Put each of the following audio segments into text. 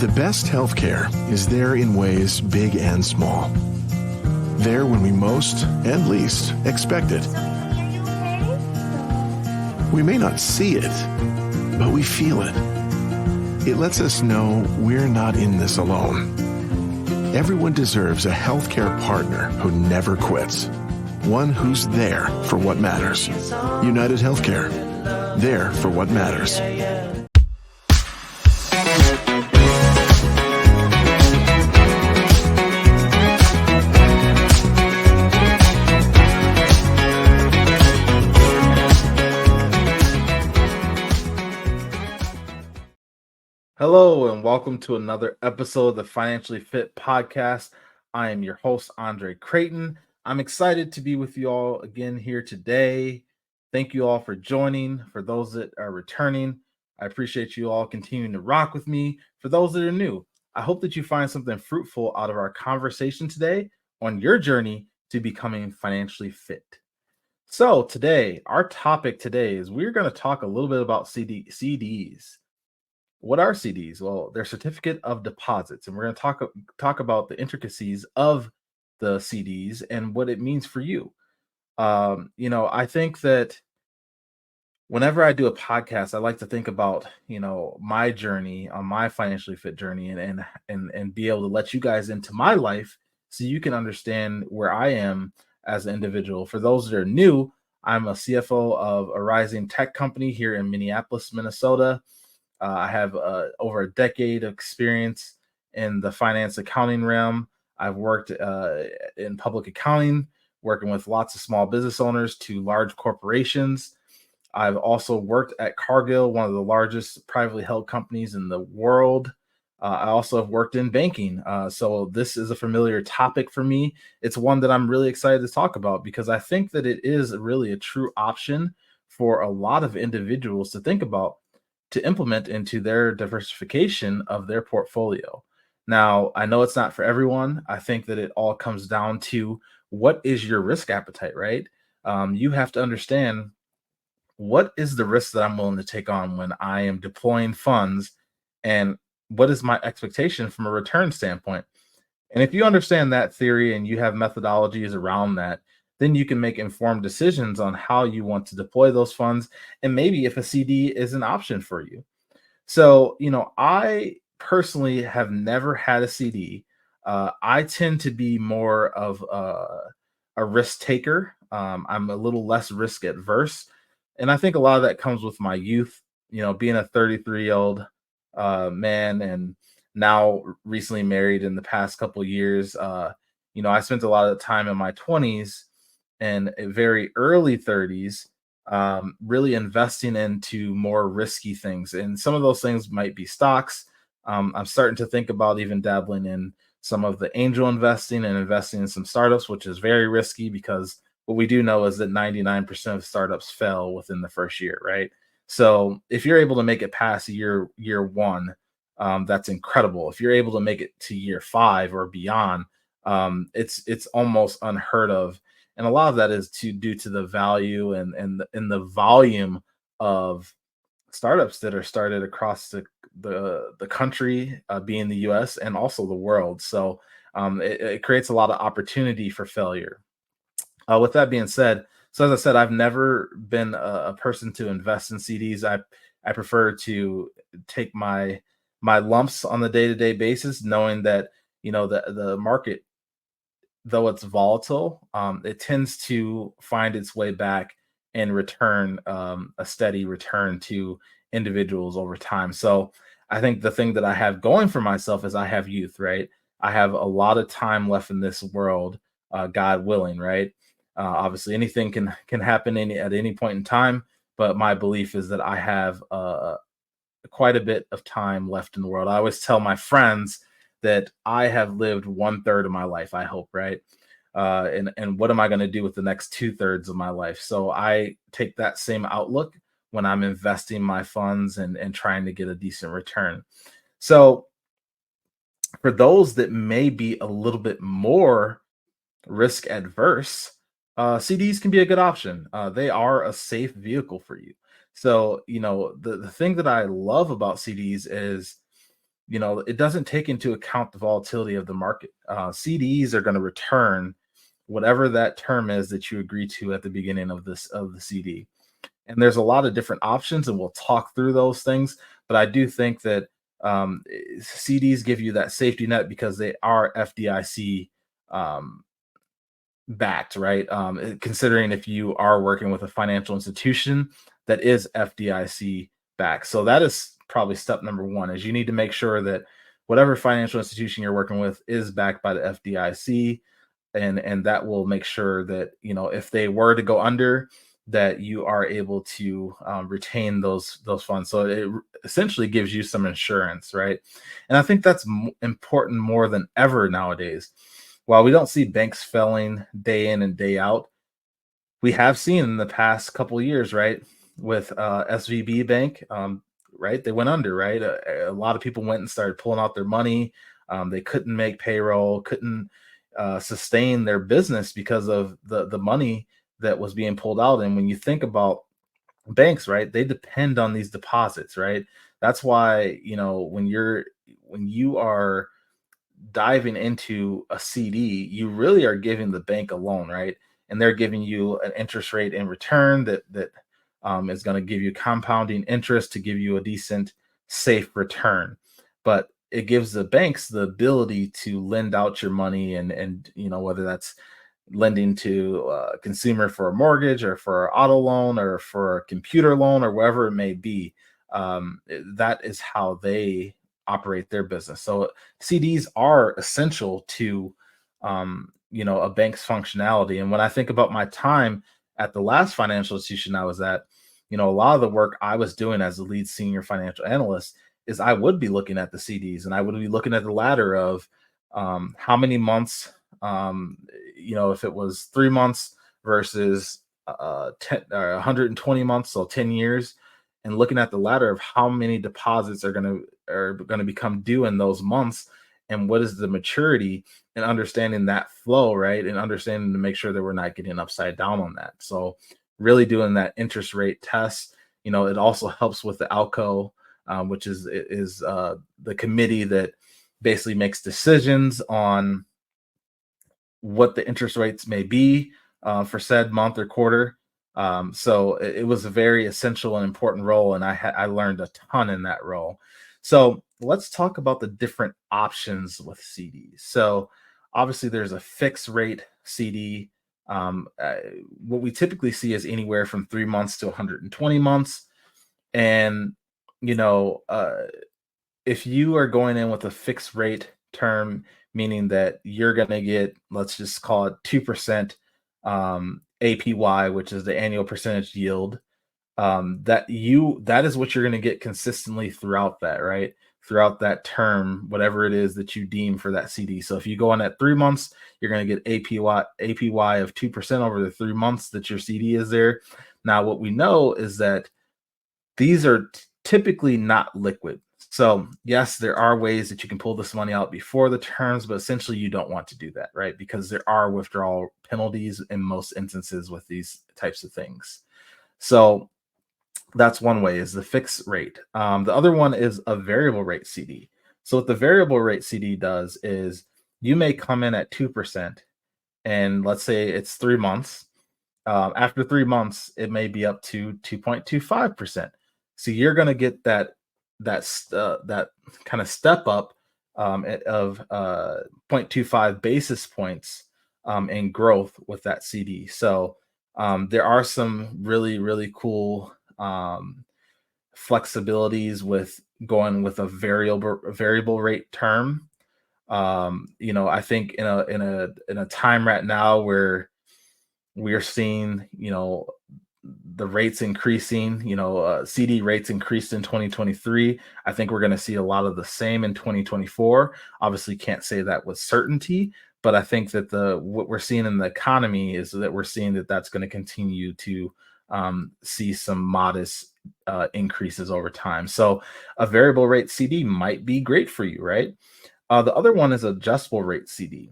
The best healthcare is there in ways big and small. There when we most and least expect it. We may not see it, but we feel it. It lets us know we're not in this alone. Everyone deserves a healthcare partner who never quits. One who's there for what matters. United Healthcare. There for what matters. Hello, and welcome to another episode of the Financially Fit Podcast. I am your host, Andre Creighton. I'm excited to be with you all again here today. Thank you all for joining. For those that are returning, I appreciate you all continuing to rock with me. For those that are new, I hope that you find something fruitful out of our conversation today on your journey to becoming financially fit. So today, our topic today is we're going to talk a little bit about CDs. What are CDs? Well, they're certificate of deposits, and we're going to talk about the intricacies of the CDs and what it means for you. I think that whenever I do a podcast, I like to think about my journey on my financially fit journey, and be able to let you guys into my life so you can understand where I am as an individual. For those that are new, I'm a CFO of a rising tech company here in Minneapolis, Minnesota. I have over a decade of experience in the finance accounting realm. I've worked in public accounting, working with lots of small business owners to large corporations. I've also worked at Cargill, one of the largest privately held companies in the world. I also have worked in banking. So this is a familiar topic for me. It's one that I'm really excited to talk about because I think that it is really a true option for a lot of individuals to think about, to implement into their diversification of their portfolio. Now, I know it's not for everyone. I think that it all comes down to what is your risk appetite, right? You have to understand what is the risk that I'm willing to take on when I am deploying funds, and what is my expectation from a return standpoint. And if you understand that theory and you have methodologies around that, then you can make informed decisions on how you want to deploy those funds, and maybe if a CD is an option for you. So, I personally have never had a CD. I tend to be more of a risk taker. I'm a little less risk adverse. And I think a lot of that comes with my youth, being a 33-year-old man, and now recently married in the past couple of years. I spent a lot of time in my 20s and very early 30s, really investing into more risky things. And some of those things might be stocks. I'm starting to think about even dabbling in some of the angel investing and investing in some startups, which is very risky because what we do know is that 99% of startups fail within the first year, right? So if you're able to make it past year one, that's incredible. If you're able to make it to year 5 or beyond, it's almost unheard of. And a lot of that is due to the value and the volume of startups that are started across the country, being the U.S. and also the world. So it creates a lot of opportunity for failure. With that being said, so as I said, I've never been a person to invest in CDs. I prefer to take my lumps on the day-to-day basis, knowing that the market, though it's volatile, it tends to find its way back and return a steady return to individuals over time. So I think the thing that I have going for myself is I have youth, right? I have a lot of time left in this world, God willing, right? Obviously, anything can happen at any point in time, but my belief is that I have quite a bit of time left in the world. I always tell my friends that I have lived 1/3 of my life, I hope, right? And what am I going to do with the next 2/3 of my life? So I take that same outlook when I'm investing my funds and trying to get a decent return. So for those that may be a little bit more risk adverse, CDs can be a good option. They are a safe vehicle for you. So, the thing that I love about CDs is it doesn't take into account the volatility of the market. CDs are going to return whatever that term is that you agree to at the beginning of the CD. And there's a lot of different options, and we'll talk through those things. But I do think that CDs give you that safety net because they are FDIC um, backed, right? Considering if you are working with a financial institution that is FDIC backed. So that is probably step number one is you need to make sure that whatever financial institution you're working with is backed by the FDIC, and that will make sure that if they were to go under, that you are able to retain those funds. So it essentially gives you some insurance, right? And I think that's important more than ever nowadays. While we don't see banks failing day in and day out, we have seen in the past couple of years, right, with SVB Bank, right, they went under, right. A lot of people went and started pulling out their money. They couldn't make payroll, couldn't sustain their business because of the money that was being pulled out. And when you think about banks, right, they depend on these deposits, right. That's why when you are diving into a CD, you really are giving the bank a loan, right? And they're giving you an interest rate in return that is going to give you compounding interest to give you a decent, safe return. But it gives the banks the ability to lend out your money, and whether that's lending to a consumer for a mortgage or for an auto loan or for a computer loan or wherever it may be. That is how they operate their business. So CDs are essential to a bank's functionality. And when I think about my time at the last financial institution I was at, a lot of the work I was doing as the lead senior financial analyst is I would be looking at the CDs, and I would be looking at the ladder of how many months, if it was 3 months versus 10 or 120 months, so 10 years, and looking at the ladder of how many deposits are going to become due in those months, and what is the maturity, and understanding that flow, right, and understanding to make sure that we're not getting upside down on that. So really doing that interest rate test. It also helps with the ALCO, which is the committee that basically makes decisions on what the interest rates may be for said month or quarter. So it was a very essential and important role, and I learned a ton in that role. So let's talk about the different options with CDs. So obviously, there's a fixed rate CD. What we typically see is anywhere from 3 months to 120 months, and you know, uh, if you are going in with a fixed rate term, meaning that you're going to get, let's just call it 2% APY, which is the annual percentage yield, that is what you're going to get consistently throughout that, right? Throughout that term, whatever it is that you deem for that CD. So if you go on at 3 months, you're going to get APY of 2% over the 3 months that your CD is there. Now, what we know is that these are typically not liquid. So, yes, there are ways that you can pull this money out before the terms, but essentially you don't want to do that, right? Because there are withdrawal penalties in most instances with these types of things. So, that's one way is the fixed rate. The other one is a variable rate CD. So, what the variable rate CD does is you may come in at 2%, and let's say it's 3 months. After 3 months, it may be up to 2.25%. So you're going to get that kind of step up of 0.25 basis points in growth with that CD. So there are some really really cool flexibilities with going with a variable rate term. I think in a time right now where we are seeing, the rates increasing, CD rates increased in 2023. I think we're going to see a lot of the same in 2024. Obviously, can't say that with certainty, but I think that what we're seeing in the economy is that we're seeing that that's going to continue to see some modest increases over time. So a variable rate CD might be great for you, right? The other one is adjustable rate CD.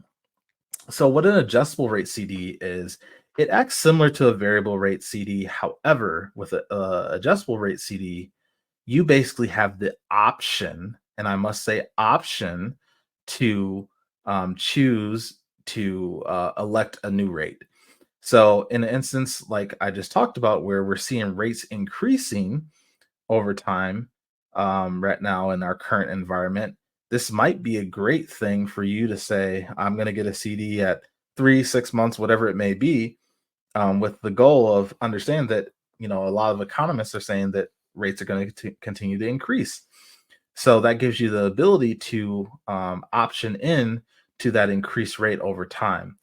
So what an adjustable rate CD is, it acts similar to a variable rate CD. However, with a adjustable rate CD, you basically have the option and I must say option to choose to elect a new rate. So, in an instance like I just talked about, where we're seeing rates increasing over time right now in our current environment, this might be a great thing for you to say, I'm going to get a CD at 3, 6 months, whatever it may be, with the goal of understand that a lot of economists are saying that rates are going to continue to increase. So that gives you the ability to option in to that increased rate over time.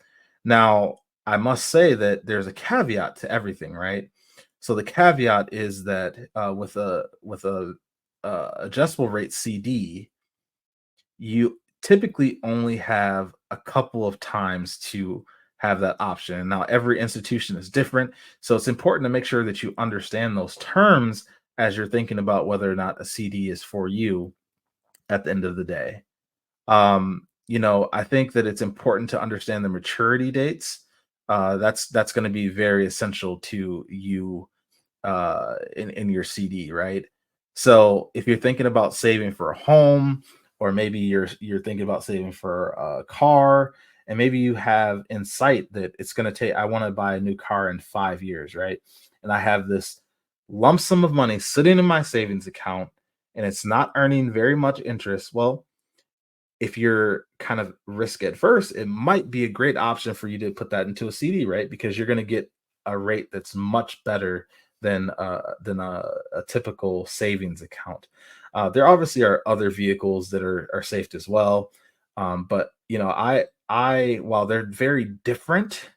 Now, I must say that there's a caveat to everything, right? So the caveat is that with a adjustable rate CD, you typically only have a couple of times to have that option. Now, every institution is different, so it's important to make sure that you understand those terms as you're thinking about whether or not a CD is for you at the end of the day. I think that it's important to understand the maturity dates. That's going to be very essential to you in your CD, right? So if you're thinking about saving for a home, or maybe you're thinking about saving for a car, and maybe you have in sight that it's going to take, I want to buy a new car in 5 years, right? And I have this lump sum of money sitting in my savings account, and it's not earning very much interest. Well, if you're kind of risk adverse, it might be a great option for you to put that into a CD, right? Because you're going to get a rate that's much better than a typical savings account. There obviously are other vehicles that are safe as well, but I while they're very different,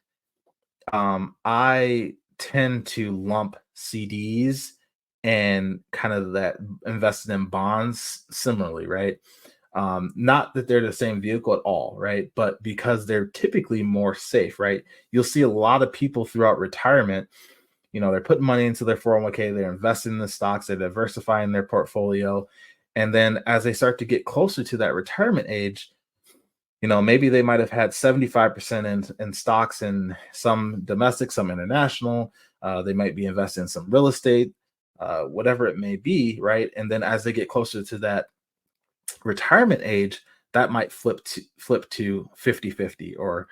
I tend to lump CDs and kind of that invested in bonds similarly, right? Not that they're the same vehicle at all, right? But because they're typically more safe, right? You'll see a lot of people throughout retirement, they're putting money into their 401k, they're investing in the stocks, they're diversifying their portfolio. And then as they start to get closer to that retirement age, maybe they might have had 75% in stocks, and some domestic, some international. They might be investing in some real estate, whatever it may be, right? And then as they get closer to that retirement age, that might flip to 50-50 or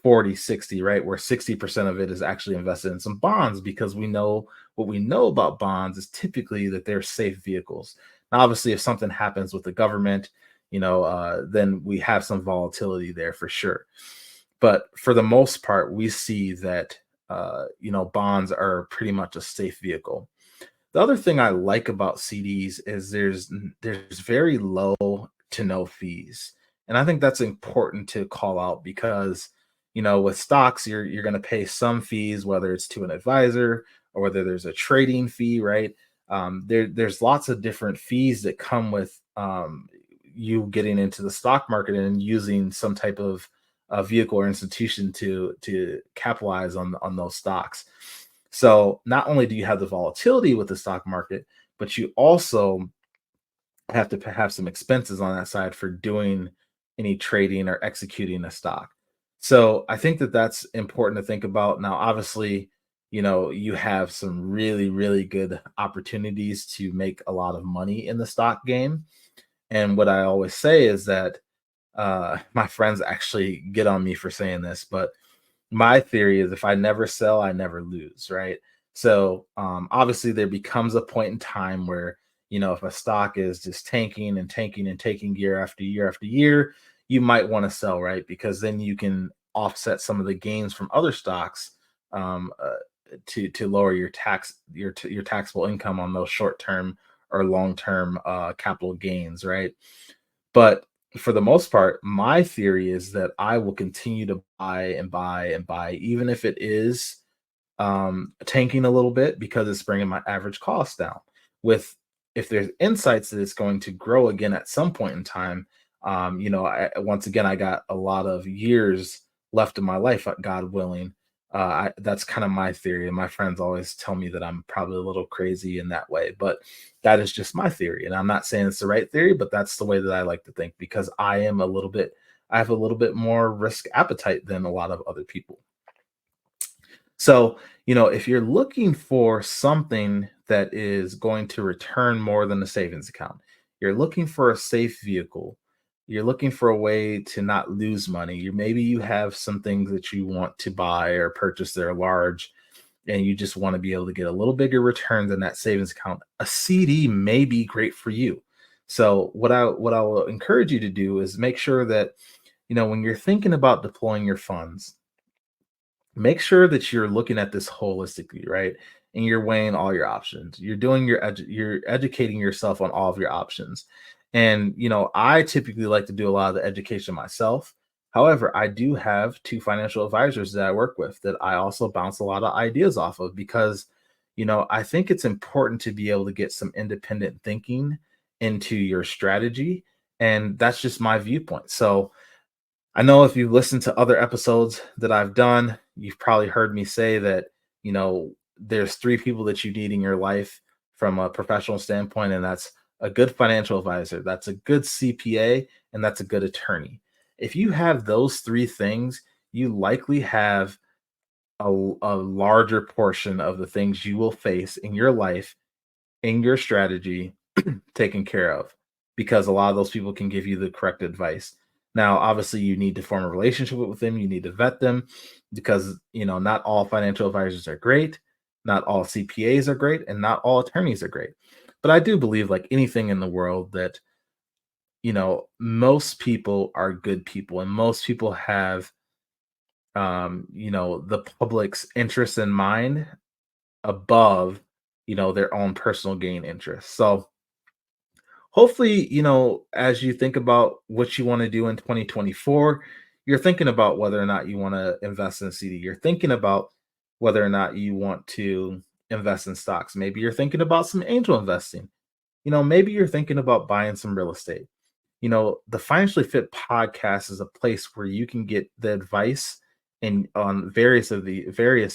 40-60, right? Where 60% of it is actually invested in some bonds, because what we know about bonds is typically that they're safe vehicles. Now, obviously, if something happens with the government, then we have some volatility there for sure. But for the most part, we see that bonds are pretty much a safe vehicle. The other thing I like about CDs is there's very low to no fees. And I think that's important to call out because, with stocks, you're going to pay some fees, whether it's to an advisor or whether there's a trading fee, right? There's lots of different fees that come with you getting into the stock market and using some type of vehicle or institution to capitalize on those stocks. So not only do you have the volatility with the stock market, but you also have to have some expenses on that side for doing any trading or executing a stock. So I think that that's important to think about. Now, obviously, you have some really, really good opportunities to make a lot of money in the stock game. And what I always say is that my friends actually get on me for saying this, but my theory is if I never sell, I never lose, right? So obviously there becomes a point in time where, if a stock is just tanking and tanking and taking year after year after year, you might want to sell, right? Because then you can offset some of the gains from other stocks, um, uh, to lower your taxable income on those short term or long term capital gains, right? But for the most part, my theory is that I will continue to buy and buy and buy, even if it is tanking a little bit, because it's bringing my average cost down. With If there's insights that it's going to grow again at some point in time, once again, I got a lot of years left in my life, God willing. That's kind of my theory, and my friends always tell me that I'm probably a little crazy in that way, but that is just my theory. And I'm not saying it's the right theory, but that's the way that I like to think, because I have a little bit more risk appetite than a lot of other people. So, if you're looking for something that is going to return more than a savings account, you're looking for a safe vehicle. You're looking for a way to not lose money. Maybe you have some things that you want to buy or purchase that are large, and you just want to be able to get a little bigger return than that savings account. A CD may be great for you. So what I will encourage you to do is make sure that when you're thinking about deploying your funds, make sure that you're looking at this holistically, right? And you're weighing all your options. You're educating yourself on all of your options. And I typically like to do a lot of the education myself. However, I do have two financial advisors that I work with that I also bounce a lot of ideas off of because I think it's important to be able to get some independent thinking into your strategy. And that's just my viewpoint. So I know if you listen to other episodes that I've done, you've probably heard me say that, there's three people that you need in your life from a professional standpoint, and that's a good financial advisor, that's a good CPA, and that's a good attorney. If you have those three things, you likely have a larger portion of the things you will face in your life, in your strategy, taken care of, because a lot of those people can give you the correct advice. Now, obviously, you need to form a relationship with them. You need to vet them because, not all financial advisors are great. Not all CPAs are great, and not all attorneys are great. But I do believe, like anything in the world, that, most people are good people and most people have, the public's interest in mind above, their own personal gain interests. So, hopefully, as you think about what you want to do in 2024, you're thinking about whether or not you want to invest in a CD. You're thinking about whether or not you want to invest in stocks. Maybe you're thinking about some angel investing. Maybe you're thinking about buying some real estate. The Financially Fit podcast is a place where you can get the advice and on various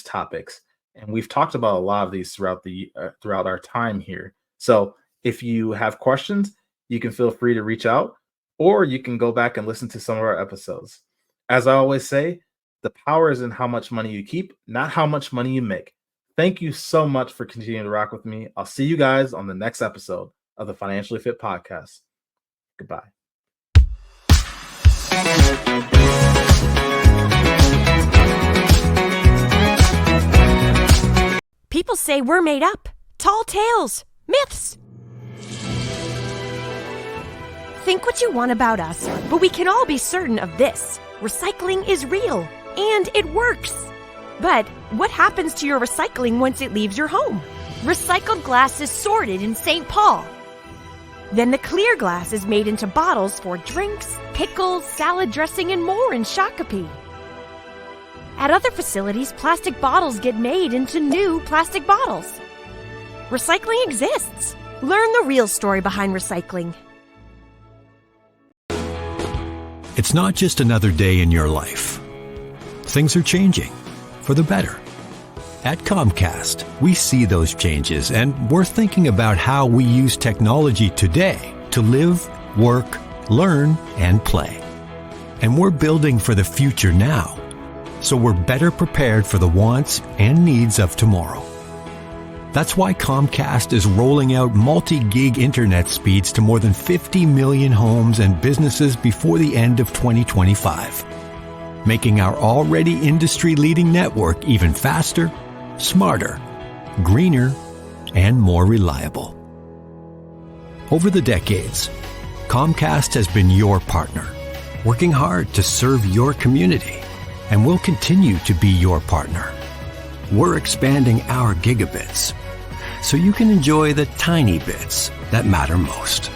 topics. And we've talked about a lot of these throughout our time here. So if you have questions, you can feel free to reach out, or you can go back and listen to some of our episodes. As I always say, the power is in how much money you keep, not how much money you make. Thank you so much for continuing to rock with me. I'll see you guys on the next episode of the Financially Fit Podcast. Goodbye. People say we're made up. Tall tales. Myths. Think what you want about us, but we can all be certain of this. Recycling is real, and it works. But what happens to your recycling once it leaves your home? Recycled glass is sorted in St. Paul. Then the clear glass is made into bottles for drinks, pickles, salad dressing, and more in Shakopee. At other facilities, plastic bottles get made into new plastic bottles. Recycling exists. Learn the real story behind recycling. It's not just another day in your life. Things are changing for the better. At Comcast, we see those changes, and we're thinking about how we use technology today to live, work, learn, and play. And we're building for the future now, so we're better prepared for the wants and needs of tomorrow. That's why Comcast is rolling out multi-gig internet speeds to more than 50 million homes and businesses before the end of 2025, making our already industry-leading network even faster, smarter, greener, and more reliable. Over the decades, Comcast has been your partner, working hard to serve your community, and will continue to be your partner. We're expanding our gigabits, so you can enjoy the tiny bits that matter most.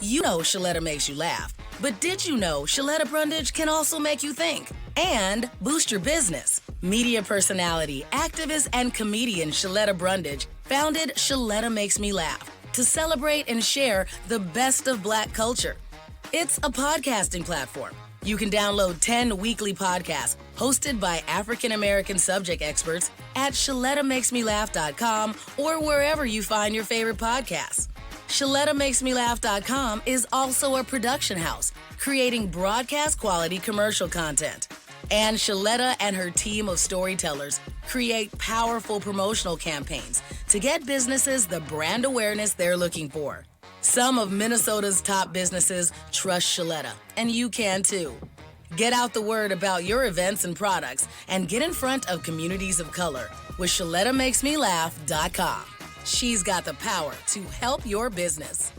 You know Shaletta makes you laugh, but did you know Shaletta Brundage can also make you think and boost your business? Media personality, activist, and comedian Shaletta Brundage founded Shaletta Makes Me Laugh to celebrate and share the best of Black culture. It's a podcasting platform. You can download 10 weekly podcasts hosted by African-American subject experts at ShalettaMakesMeLaugh.com or wherever you find your favorite podcasts. ShalettaMakesMeLaugh.com is also a production house, creating broadcast-quality commercial content. And Shaletta and her team of storytellers create powerful promotional campaigns to get businesses the brand awareness they're looking for. Some of Minnesota's top businesses trust Shaletta, and you can too. Get out the word about your events and products and get in front of communities of color with ShalettaMakesMeLaugh.com. She's got the power to help your business.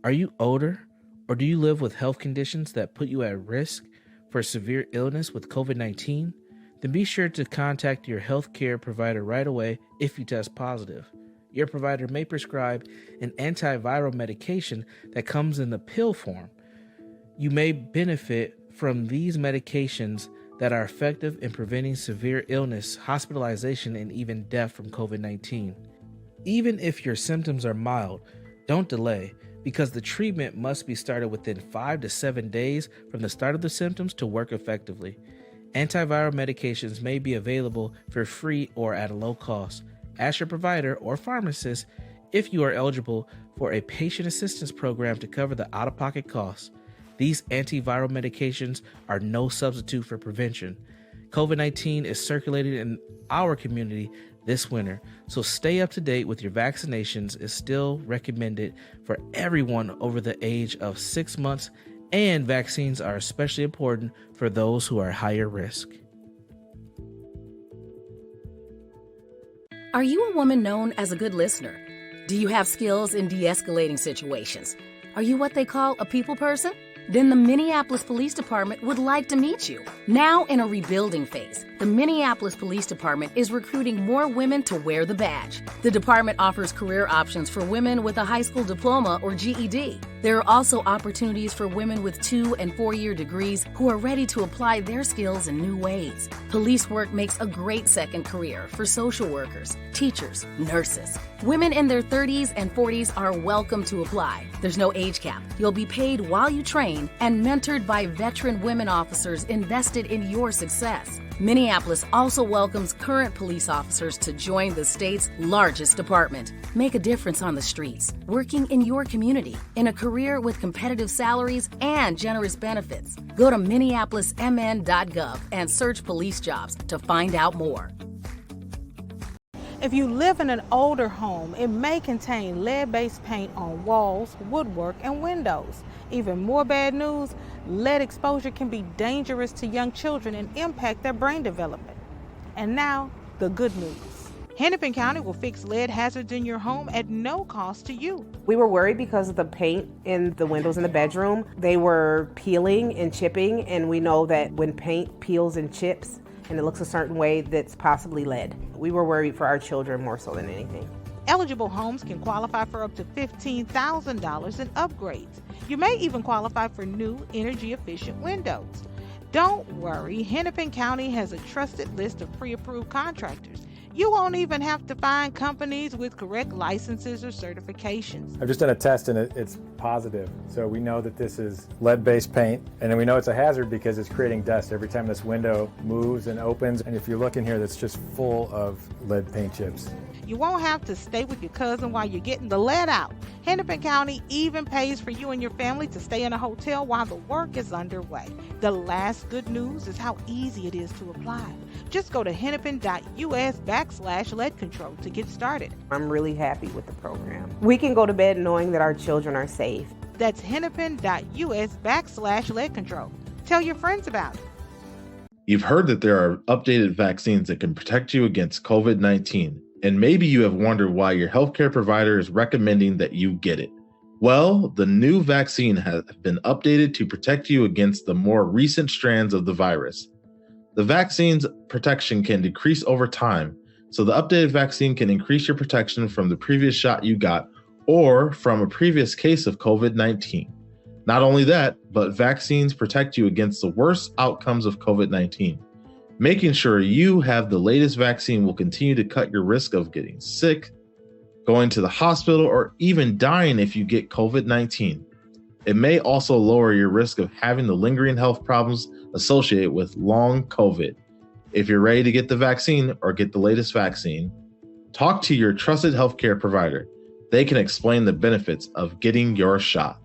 Are you older, or do you live with health conditions that put you at risk for severe illness with COVID-19? Then be sure to contact your healthcare provider right away if you test positive. Your provider may prescribe an antiviral medication that comes in the pill form. You may benefit from these medications that are effective in preventing severe illness, hospitalization, and even death from COVID-19. Even if your symptoms are mild, don't delay, because the treatment must be started within 5 to 7 days from the start of the symptoms to work effectively. Antiviral medications may be available for free or at a low cost. Ask your provider or pharmacist if you are eligible for a patient assistance program to cover the out-of-pocket costs. These antiviral medications are no substitute for prevention. COVID-19 is circulating in our community this winter, so stay up to date with your vaccinations. Is still recommended for everyone over the age of 6 months, and vaccines are especially important for those who are higher risk. Are you a woman known as a good listener? Do you have skills in de-escalating situations? Are you what they call a people person? Then the Minneapolis Police Department would like to meet you. Now in a rebuilding phase, the Minneapolis Police Department is recruiting more women to wear the badge. The department offers career options for women with a high school diploma or GED. There are also opportunities for women with 2- and 4-year degrees who are ready to apply their skills in new ways. Police work makes a great second career for social workers, teachers, nurses. Women in their 30s and 40s are welcome to apply. There's no age cap. You'll be paid while you train and mentored by veteran women officers invested in your success. Minneapolis also welcomes current police officers to join the state's largest department. Make a difference on the streets, working in your community, in a career with competitive salaries and generous benefits. Go to minneapolismn.gov and search police jobs to find out more. If you live in an older home, it may contain lead-based paint on walls, woodwork, and windows. Even more bad news, lead exposure can be dangerous to young children and impact their brain development. And now, the good news. Hennepin County will fix lead hazards in your home at no cost to you. We were worried because of the paint in the windows in the bedroom. They were peeling and chipping, and we know that when paint peels and chips, and it looks a certain way, that's possibly lead. We were worried for our children more so than anything. Eligible homes can qualify for up to $15,000 in upgrades. You may even qualify for new energy-efficient windows. Don't worry, Hennepin County has a trusted list of pre-approved contractors. You won't even have to find companies with correct licenses or certifications. I've just done a test and it's positive. So we know that this is lead-based paint, and then we know it's a hazard because it's creating dust every time this window moves and opens. And if you look in here, that's just full of lead paint chips. You won't have to stay with your cousin while you're getting the lead out. Hennepin County even pays for you and your family to stay in a hotel while the work is underway. The last good news is how easy it is to apply. Just go to hennepin.us/lead control to get started. I'm really happy with the program. We can go to bed knowing that our children are safe. That's hennepin.us/lead control. Tell your friends about it. You've heard that there are updated vaccines that can protect you against COVID-19, and maybe you have wondered why your healthcare provider is recommending that you get it. Well, the new vaccine has been updated to protect you against the more recent strands of the virus. The vaccine's protection can decrease over time, so the updated vaccine can increase your protection from the previous shot you got or from a previous case of COVID-19. Not only that, but vaccines protect you against the worst outcomes of COVID-19. Making sure you have the latest vaccine will continue to cut your risk of getting sick, going to the hospital, or even dying if you get COVID-19. It may also lower your risk of having the lingering health problems associated with long COVID. If you're ready to get the vaccine or get the latest vaccine, talk to your trusted healthcare provider. They can explain the benefits of getting your shot.